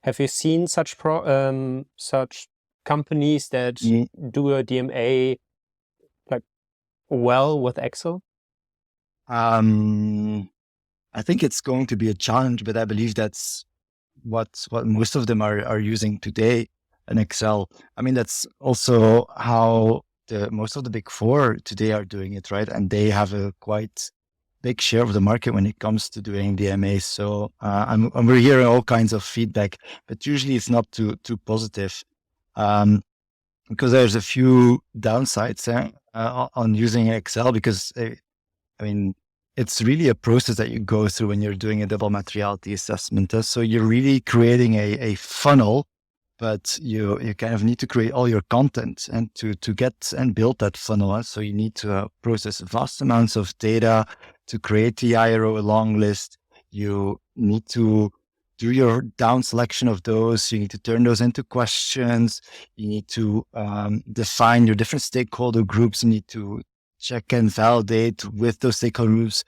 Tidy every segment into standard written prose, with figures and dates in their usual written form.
Have you seen such such companies that do a DMA like well with Excel? I think it's going to be a challenge, but I believe that's what most of them are using today in Excel. I mean, that's also how most of the big four today are doing it, right? And they have a quite big share of the market when it comes to doing DMA. So we're hearing all kinds of feedback, but usually it's not too positive, because there's a few downsides on using Excel, because I mean, it's really a process that you go through when you're doing a double materiality assessment. So you're really creating a funnel, but you kind of need to create all your content and to get and build that funnel. So you need to process vast amounts of data to create the IRO long list. You need to do your down selection of those. You need to turn those into questions. You need to define your different stakeholder groups. You need to check and validate with those stakeholder groups,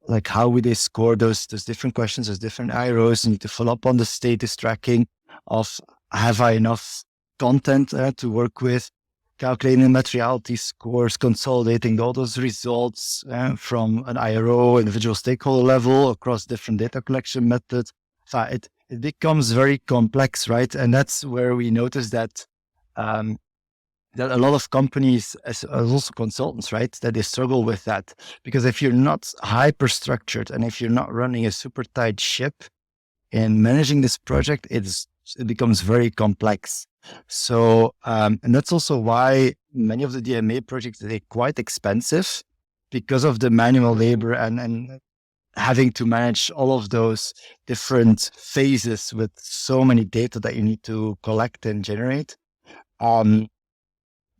like how would they score those different questions, those different IROs. You need to follow up on the status tracking of, have I enough content to work with, calculating materiality scores, consolidating all those results from an IRO, individual stakeholder level across different data collection methods. So it becomes very complex, right? And that's where we notice that that a lot of companies, as also consultants, right, that they struggle with that. Because if you're not hyper structured and if you're not running a super tight ship in managing this project, it becomes very complex. So, and that's also why many of the DMA projects, they're quite expensive because of the manual labor and having to manage all of those different phases with so many data that you need to collect and generate.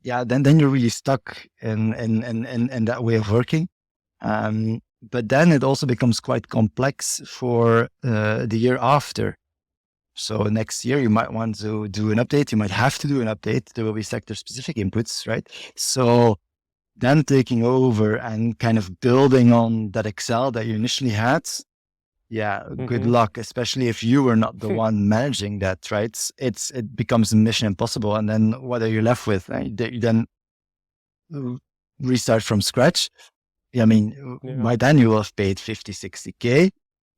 Yeah, then you're really stuck in that way of working. But then it also becomes quite complex for the year after. So next year you might want to do an update. You might have to do an update. There will be sector specific inputs, right? So then taking over and kind of building on that Excel that you initially had. Yeah, good luck, especially if you were not the one managing that, right? It becomes mission impossible. And then what are you left with? You then restart from scratch. I mean, by then you will have paid 50, 60K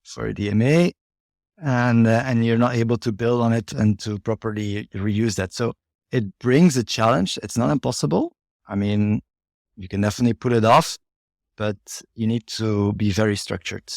for a DMA, and you're not able to build on it and to properly reuse that. So it brings a challenge. It's not impossible. I mean, you can definitely put it off, but you need to be very structured.